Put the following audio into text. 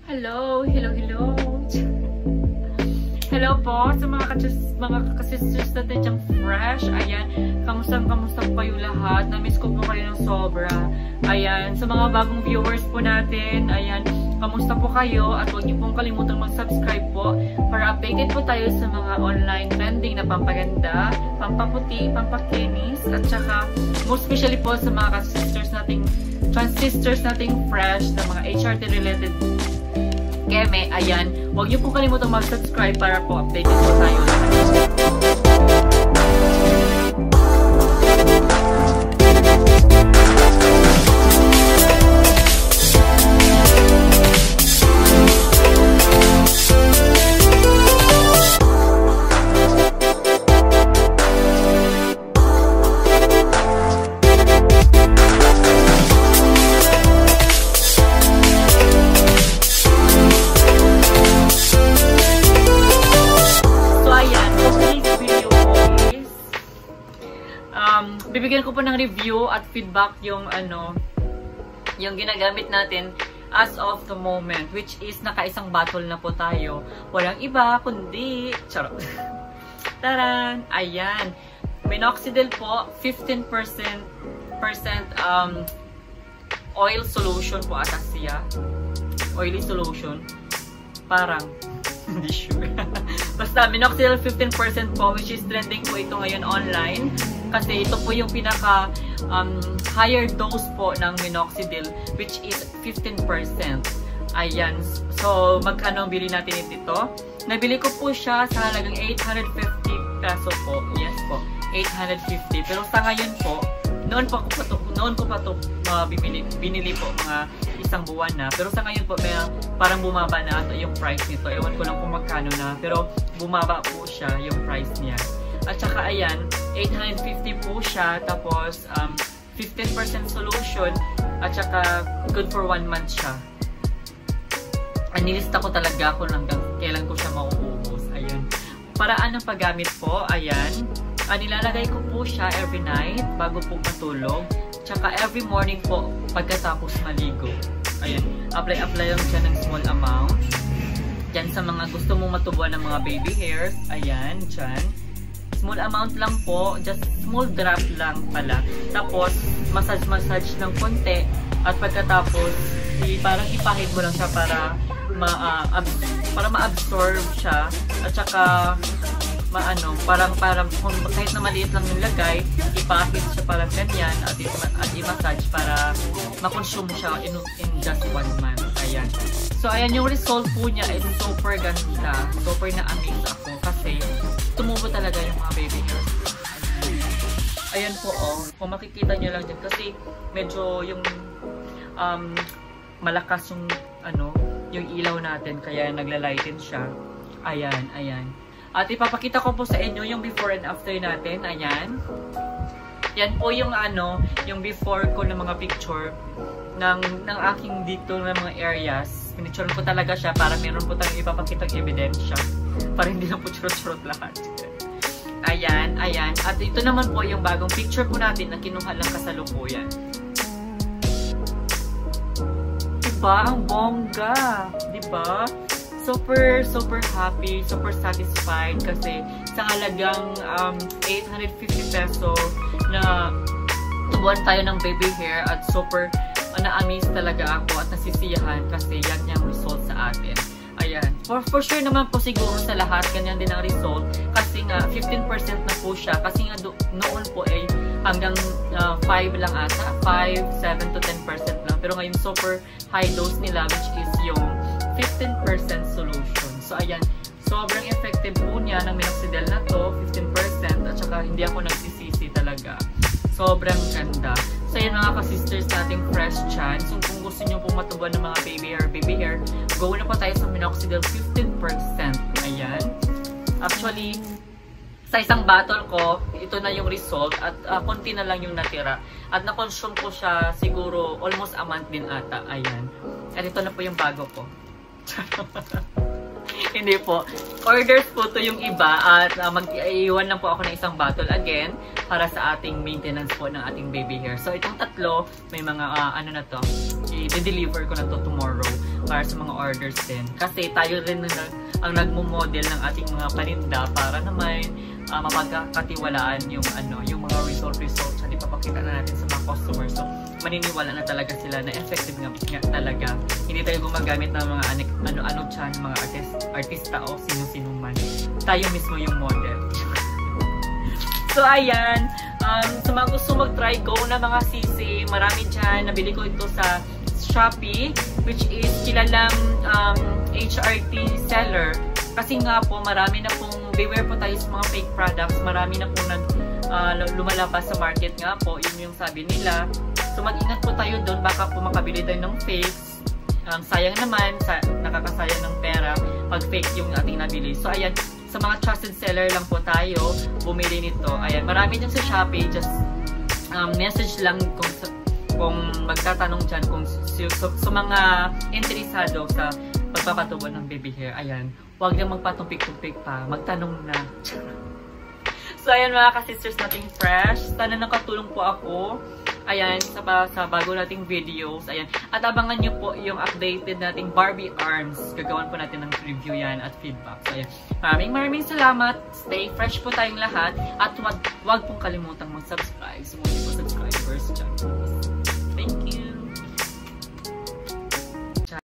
Hello. Hello po sa mga kasisters natin dyang fresh. Ayan, kamusta po kayo lahat? Na-miss ko po kayo ng sobra. Ayan, sa mga bagong viewers po natin, ayan, kamusta po kayo? At huwag niyo pong kalimutang mag-subscribe po para updated po tayo sa mga online trending na pampaganda, pampaputi, pampakinis, at saka most especially po sa mga transistors nating fresh na mga HRT related keme. Ayan, huwag niyo po kalimutang mag-subscribe para po updated po tayo. Bibigyan ko po ng review at feedback yung yung ginagamit natin as of the moment, which is nakaisang bottle na po tayo. Walang iba kundi charot. Taran! Ayan. Minoxidil po, 15% oil solution po ata siya. Oily solution. Parang hindi sure. Basta minoxidil 15% po, which is trending po ito ngayon online. Kasi ito po yung pinaka higher dose po ng minoxidil, which is 15%. Ayan. So, magkano bili natin ito? Nabili ko po siya sa halagang 850 peso po. Yes po, 850. Pero sa ngayon po, noon ko pa to binili po mga isang buwan na. Pero sa ngayon po, may parang bumaba na ito yung price nito. Ewan ko lang kung magkano na. Pero bumaba po siya yung price niya. At saka ayan, 850 po siya, tapos 15% solution, at saka good for 1 month siya. Nilista ko talaga kung hanggang kailan ko siya mauubos. Ayan. Paraan ng paggamit po, ayan. Nilalagay ko po siya every night bago po matulog. Tsaka every morning po pagkatapos maligo. Ayan. Apply lang siya ng small amount. Diyan sa mga gusto mong matubuan ng mga baby hairs. Ayan, dyan. Small amount lang po, just small drop lang pala. Tapos, massage ng konti. At pagkatapos, parang ipahid mo lang siya para ma-absorb siya. At saka, parang kahit na maliit lang yung lagay, ipahid siya parang ganyan at i-massage para ma-consume siya in just 1 month. Ayan. So, ayan yung result po niya is super ganda. Super na-amaze ako kasi tumubo talaga yung mga baby hairs. Ayan po, oh. Kung makikita nyo lang din kasi medyo yung malakas yung yung ilaw natin kaya naglalighten siya. Ayan. At ipapakita ko po sa inyo yung before and after natin. Ayan. Yan po yung yung before ko ng mga picture ng aking dito ng mga areas. Pinicture ko talaga siya para meron po tayong ipapakitang ebidensya. Para hindi na po churot-churot lahat. Ayan. At ito naman po yung bagong picture po natin na kinuha lang kasalukuyan. Diba? Ang bongga! Diba? Super happy, super satisfied kasi sa halagang 850 peso na tubuan tayo ng baby hair at super na-amaze talaga ako at nasisiyahan kasi yan yung result sa atin. Ayan. For sure naman po siguro sa lahat ganyan din ang result kasi nga 15% na po siya kasi nga noon po ay hanggang 5 lang ata, 5, 7 to 10% lang. Pero ngayon super high dose nila which is yung 15% solution. So ayan, sobrang effective po niya ng minoxidil na to, 15% at saka hindi ako nagsisisi talaga. Sobrang ganda. So yan mga ka-sisters nating fresh chance. So kung gusto nyo pong matubuan ng mga baby hair, go na po tayo sa minoxidil 15%. Ayan. Actually, sa isang bottle ko, ito na yung result at konti na lang yung natira. At na-consume ko siya siguro almost a month din ata. Ayan. At ito na po yung bago ko. Hindi po. Orders po to yung iba at mag-iwan lang po ako ng isang bottle again para sa ating maintenance po ng ating baby hair. So itong tatlo, may mga ano na to, i-deliver ko na to tomorrow. para sa mga orders din. Kasi tayo rin ang nagmo-model ng ating mga paninda para naman mapagkakatiwalaan yung mga results na ipapakita na natin sa mga customers. So, maniniwala na talaga sila na effective nga talaga. Hindi tayo gumagamit ng mga mga artista o sino-sino man. Tayo mismo yung model. So, ayan. Sa mga gusto mag-try, go na mga sisi. Marami dyan. Nabili ko ito sa Shopee, which is kilalang HRT seller. Kasi nga po, marami na pong beware po tayo sa mga fake products. Marami na pong lumalabas sa market nga po. Yun yung sabi nila. So, mag-ingat po tayo doon. Baka po makabili tayo ng fakes. Sayang naman, nakakasayang ng pera pag fake yung ating nabili. So, ayan. Sa mga trusted seller lang po tayo bumili nito. Ayan. Marami din sa Shopee. Just message lang kung magtatanong dyan kung sa mga interesado sa pagpapatubo ng baby hair. Ayan. Huwag nang magpatumpik-tumpik pa. Magtanong na. So, ayan mga ka-sisters nating fresh. Sana nakatulong po ako. Ayan, sa bago nating videos. Ayan. At abangan nyo po yung updated nating Barbie arms. Gagawan po natin ng review yan at feedback. So, ayan. Maraming salamat. Stay fresh po tayong lahat. At huwag pong kalimutang mag-subscribe. Sumunod po subscribers dyan.